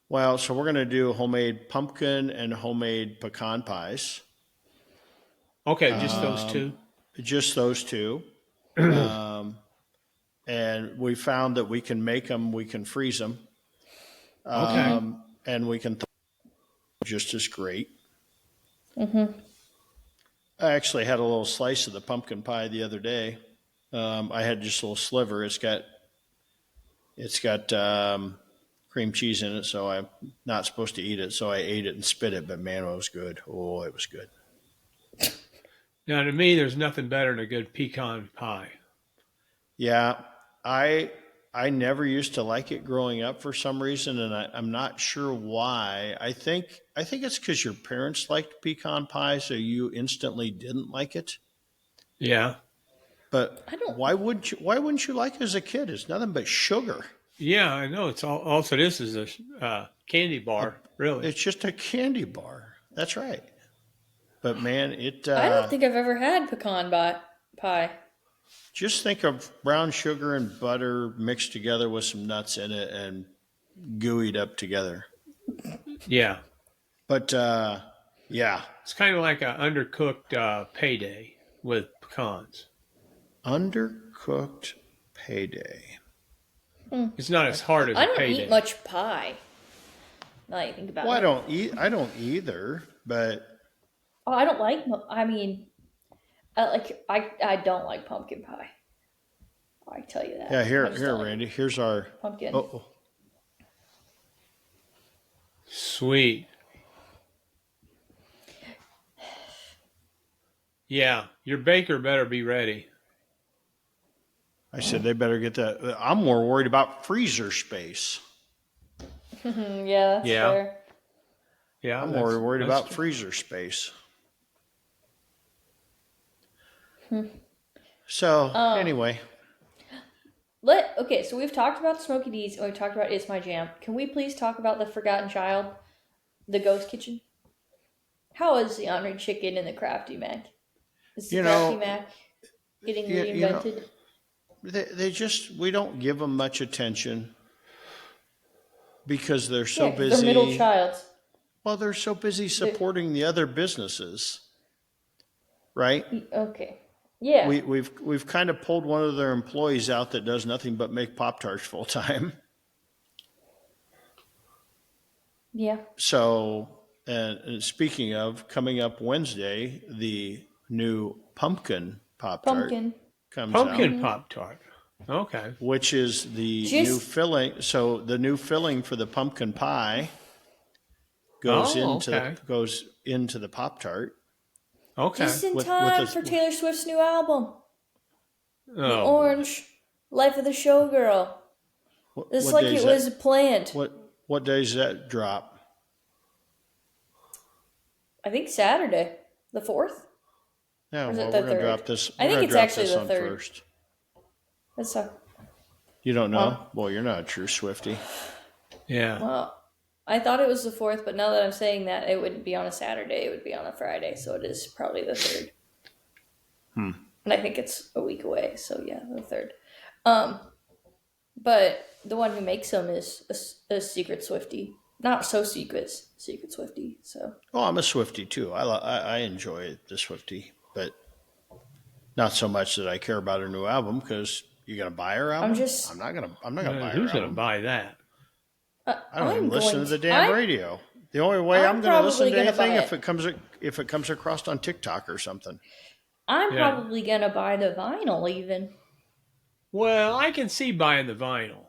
Well, so we're going to do homemade pumpkin and homemade pecan pies. Okay, just those Um, two. just those two. Okay. Um, and we found that we can make them, we can freeze them, Mhm. and we can just as great. Mhm. I actually had a little slice of the pumpkin pie the other day. I had just a little sliver. It's got cream cheese in it, so I'm not supposed to eat it. So I ate it and spit it. But man, it was good. Oh, it was good. Now, to me, there's nothing better than a good pecan pie. Yeah, I I never used to like it growing up for some reason, and I'm not sure why. I think it's because your parents liked pecan pie, so you instantly didn't like it. Yeah. I But don't. why wouldn't you like it as a kid? It's nothing but sugar. Yeah, I know. It's also this is a candy A, bar, really. it's just a candy bar. That's right. But man, it I don't think I've ever had pie. just think of brown sugar and butter mixed together with some nuts in it and gooeyed up together. Yeah. But yeah, It's kind of like an undercooked payday with pecans. undercooked payday. Hmm. It's not as hard as I a don't eat payday. much pie. Now that you think about Well, it. I don't either, but Oh, I don't like. I mean, I don't like pumpkin pie. I tell you Yeah, that. I here, just here, don't like Randy. Here's our. pumpkin. Oh, Sweet. Yeah, your baker better be ready. I said they better get that. I'm more worried about freezer space. Yeah, that's Yeah, fair. yeah, I'm more worried that's about true. freezer space. So Um, anyway, okay, so we've talked about Smoky D's and we've talked about It's My Jam. Can we please talk about the Forgotten Child, the Ghost Kitchen? How is the honored chicken and the crafty mac? Is the you crafty know, mac getting you know, reinvented? they just we don't give them much attention because they're Yeah, so because they're middle busy. child. Well, they're so busy They're, supporting the other businesses, right? okay. Yeah. We've kind of pulled one of their employees out that does nothing but make Pop Tarts full time. Yeah. So, and speaking of coming up Wednesday, the new pumpkin Pop Tart Pumpkin. comes out, Pumpkin Mm-hmm. Pop Tart. Okay. which is the new Just filling. So the new filling for the pumpkin pie Oh, okay. goes into the Pop Tart Okay. just in with time a for Taylor Swift's new album, The Oh boy. Orange Life of the Showgirl. Just what like days it that was planned. what days that drop? I think Saturday, the 4th? Yeah, Or is it well, the we're gonna 3rd? drop this. I We're think gonna it's drop actually this the on 3rd. first. That's a, You don't know? well, Boy, you're not a true Swiftie. Yeah. well, I thought it was the 4th, but now that I'm saying that, it wouldn't be on a Saturday, it would be on a Friday, so it is probably the 3rd. Hmm. And I think it's a week away, so yeah, the 3rd. Um, but the one who makes them is a secret Swifty. Not so secret Swifty, so. Oh, I'm a Swiftie too. I enjoy the Swiftie, but not so much that I care about her new album because you're gonna buy her I'm album. just, I'm not gonna buy her Who's gonna album. buy that? I don't even listen to the damn I'm, radio. The only way I'm I'm gonna listen probably to gonna anything buy it. if it comes across on TikTok or something. I'm Yeah. probably gonna buy the vinyl even. Well, I can see buying the vinyl.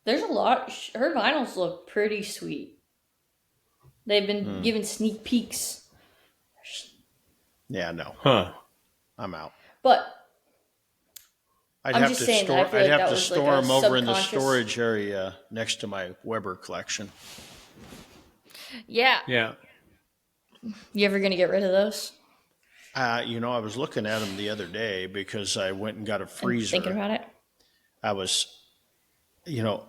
There's a lot. Her vinyls look pretty sweet. They've been giving sneak peeks. Yeah, no, Huh. I'm out. But I'd I'm have just to saying that I store. feel I'd like have that to was like store a them over in the subconscious. storage area next to my Weber collection. Yeah. Yeah. You ever gonna get rid of those? I was looking at them the other day because I went and got a And freezer. thinking about it. I was, you know,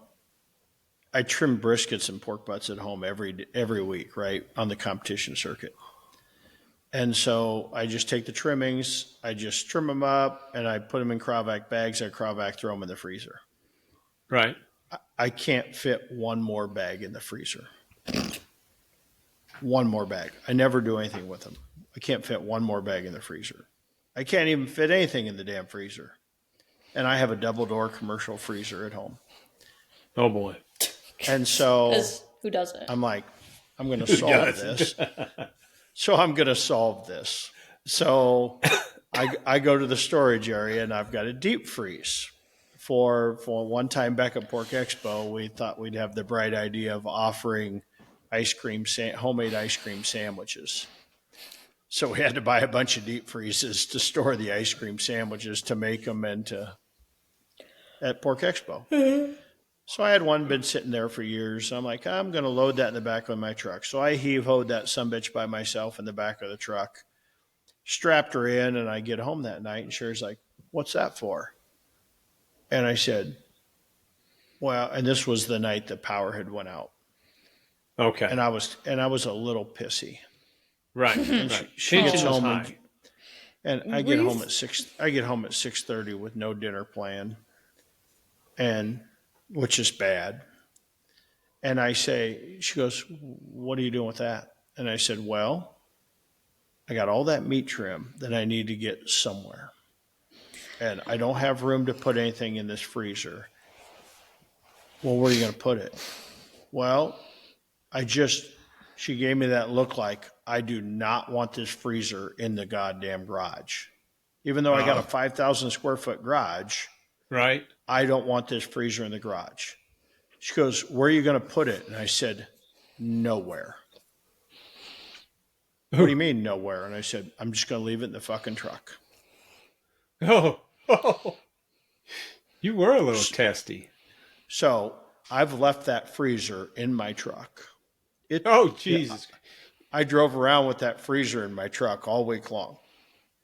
I trim briskets and pork butts at home every week, right, on the competition circuit. And so I just take the trimmings, I just trim them up, and I put them in Cryovac bags. I Cryovac throw them in the freezer. Right. I can't fit one more bag in the freezer. One more bag. I never do anything with them. I can't fit one more bag in the freezer. I can't even fit anything in the damn freezer. And I have a double door commercial freezer at home. Oh boy. And so Because who doesn't? I'm like, I'm going to solve this. So I'm going to solve this. So I go to the storage area and I've got a deep freeze. For one time back at Pork Expo, we thought we'd have the bright idea of offering homemade ice cream sandwiches. So we had to buy a bunch of deep freezes to store the ice cream sandwiches to make them at Pork Expo. So I had one been sitting there for years. I'm like, I'm going to load that in the back of my truck. So I heave-hoed that sumbitch by myself in the back of the truck, strapped her in, and I get home that night, and Sherry's like, what's that for? And I said, well, and this was the night the power had went out. Okay. And I was a little pissy. Right. And Right. she gets Tension was home high. and I get home at 6:30 with no dinner plan, and which is bad. And I say, she goes, what are you doing with that? And I said, well, I got all that meat trim that I need to get somewhere. And I don't have room to put anything in this freezer. Well, where are you going to put it? Well, I just She gave me that look like, I do not want this freezer in the goddamn garage. Even though I got a 5,000 square foot garage, Right. I don't want this freezer in the garage. She goes, where are you going to put it? And I said, nowhere. What do you mean nowhere? And I said, I'm just going to leave it in the fucking truck. Oh. You were a little testy. So I've left that freezer in my truck. Jesus. I drove around with that freezer in my truck all week long,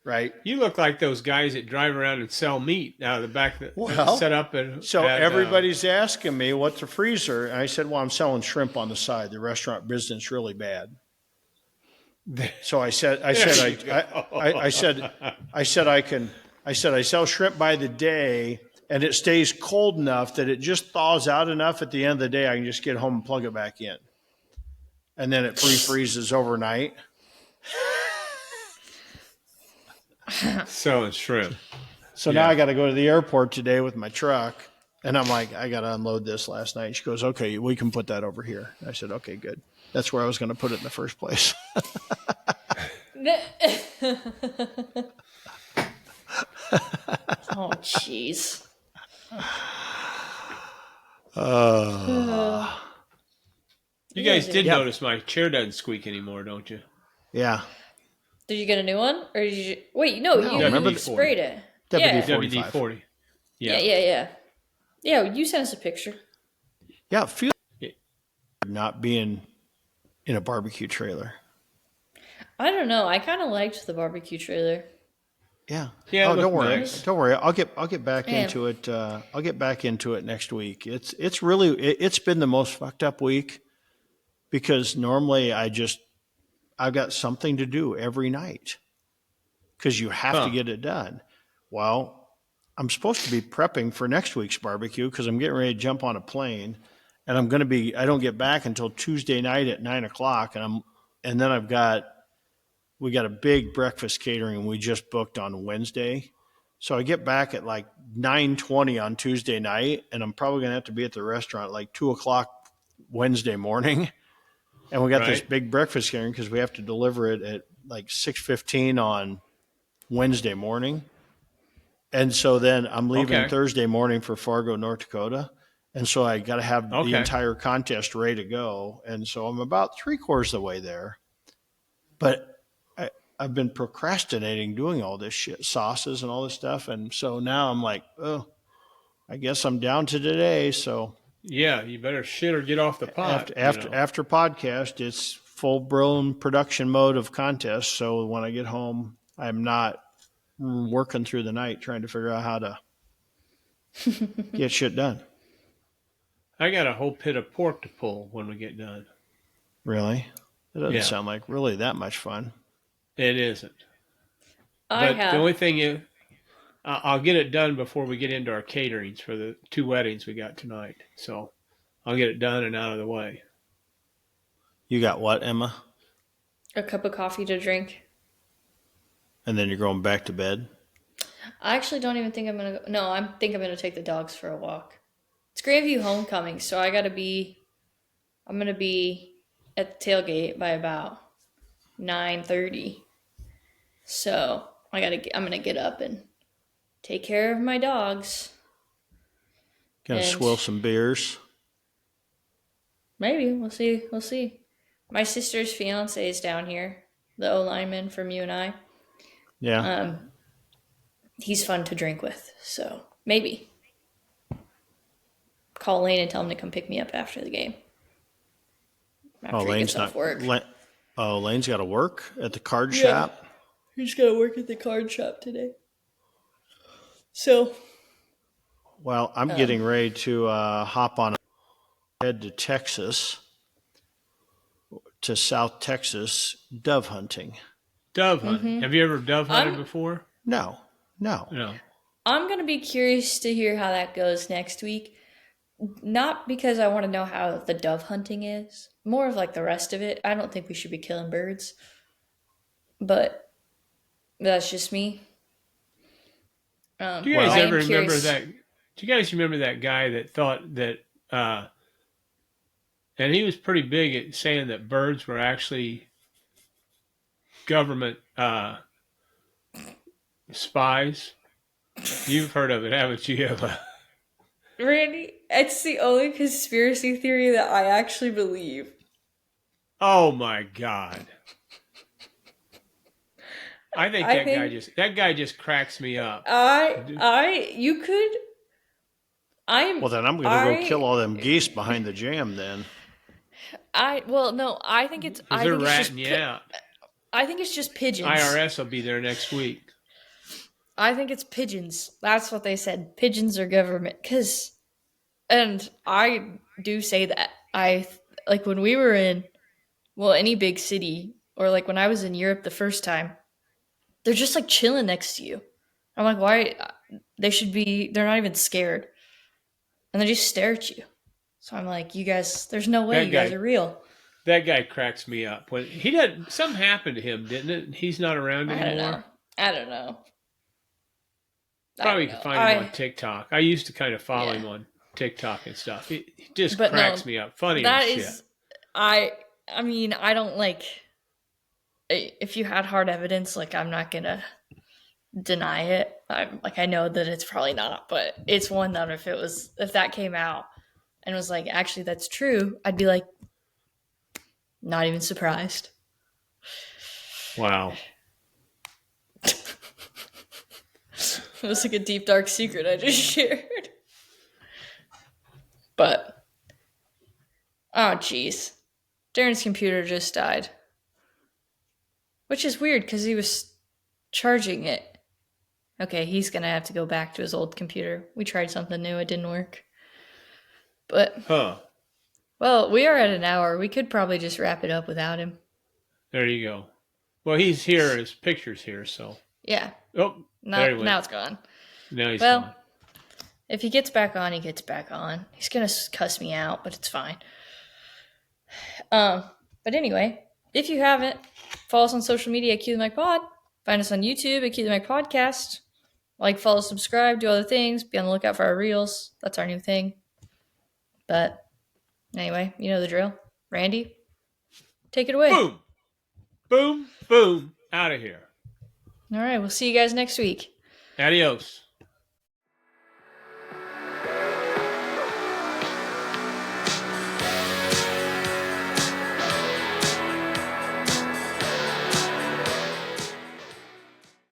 right? You look like those guys that drive around and sell meat out of the back that set up. So everybody's asking me, what's a freezer? And I said, well, I'm selling shrimp on the side. The restaurant business is really bad. So I said, I sell shrimp by the day, and it stays cold enough that it just thaws out enough at the end of the day. I can just get home and plug it back in, and then it pre-freezes overnight. Selling shrimp. So now I got to go to the airport today with my truck, and I'm like, I got to unload this last night. She goes, okay, we can put that over here. I said, okay, good. That's where I was going to put it in the first place. Oh, jeez. You guys did notice my chair doesn't squeak anymore, don't you? Yeah. Did you get a new one? Or did you... Wait, no, you WD-40. sprayed it. WD-45. WD-40. Yeah, you sent us a picture. Yeah, feel not being in a barbecue trailer. I don't know. I kind of liked the barbecue trailer. Yeah. Yeah. Oh, don't worry. Nice. Don't worry. I'll get back into it. I'll get back into it next week. It's been the most fucked up week because normally I've got something to do every night because you have to get it done. Well, I'm supposed to be prepping for next week's barbecue because I'm getting ready to jump on a plane, and I don't get back until Tuesday night at 9:00, and then we got a big breakfast catering we just booked on Wednesday. So I get back at like 9:20 on Tuesday night, and I'm probably going to have to be at the restaurant at like 2:00 Wednesday morning. And we got this big breakfast catering because we have to deliver it at like 6:15 on Wednesday morning. And so then I'm leaving Thursday morning for Fargo, North Dakota. And so I got to have the entire contest ready to go. And so I'm about 3/4 of the way there. But I've been procrastinating doing all this shit, sauces and all this stuff. And so now I'm like, oh, I guess I'm down to today. So yeah, you better shit or get off the pot. After podcast, it's full-blown production mode of contest. So when I get home, I'm not working through the night trying to figure out how to get shit done. I got a whole pit of pork to pull when we get done. Really? That doesn't sound like really that much fun. It isn't. The only thing is, I'll get it done before we get into our caterings for the 2 weddings we got tonight. So I'll get it done and out of the way. You got what, Emma? A cup of coffee to drink. And then you're going back to bed? I actually don't even think I'm going to go. No, I think I'm going to take the dogs for a walk. It's Grandview Homecoming, so I'm going to be at the tailgate by about 9:30. So I'm going to get up and take care of my dogs. Gonna swill some beers? Maybe. We'll see. My sister's fiance is down here, the O-lineman from UNI. Yeah. He's fun to drink with, so maybe. Call Lane and tell him to come pick me up after the game. Lane's not work. Lane's got to work at the card shop. He's got to work at the card shop today. So. Well, I'm getting ready to hop on a head to Texas, to South Texas, dove hunting. Dove hunt. Mm-hmm. Have you ever dove hunted before? No. I'm going to be curious to hear how that goes next week. Not because I want to know how the dove hunting is. More of like the rest of it. I don't think we should be killing birds. But that's just me. Do you guys ever remember that? Do you guys remember that guy that thought that And he was pretty big at saying that birds were actually government spies. You've heard of it, haven't you, Eva? Randy, it's the only conspiracy theory that I actually believe. Oh my God! I think I think that guy just cracks me up. you could. Well, then I'm going to go kill all them geese behind the jam. Then well, no, I think it's, Because they're ratting you out. I think it's just pigeons. IRS will be there next week. I think it's pigeons. That's what they said. Pigeons are government. And I do say that. Like when we were in, well, any big city, or like when I was in Europe the first time, they're just like chilling next to you. I'm like, why? They're not even scared. And they just stare at you. So I'm like, you guys, there's no way you guys are real. That guy cracks me up. When he did, something happened to him, didn't it? He's not around anymore. I don't know. Probably can find him on TikTok. I used to kind of follow him on TikTok and stuff. He just cracks me up. Funny as shit. I mean, I don't like. If you had hard evidence, like I'm not gonna deny it. I know that it's probably not, but it's one that if that came out and was like, actually that's true, I'd be like, not even surprised. Wow. It was like a deep dark secret I just shared. But oh jeez. Darren's computer just died. Which is weird because he was charging it. Okay, he's gonna have to go back to his old computer. We tried something new, it didn't work. But well, we are at an hour. We could probably just wrap it up without him. There you go. Well, he's here. His picture's here, so. Yeah. Oh, now it's gone. Now he's gone. If he gets back on, he gets back on. He's gonna cuss me out, but it's fine. But anyway, if you haven't, follow us on social media at Cue the Mic Pod. Find us on YouTube at Cue the Mic Podcast. Like, follow, subscribe, do other things. Be on the lookout for our reels. That's our new thing. But anyway, you know the drill. Randy, take it away. Boom. Boom. Boom. Out of here. All right, we'll see you guys next week. Adios.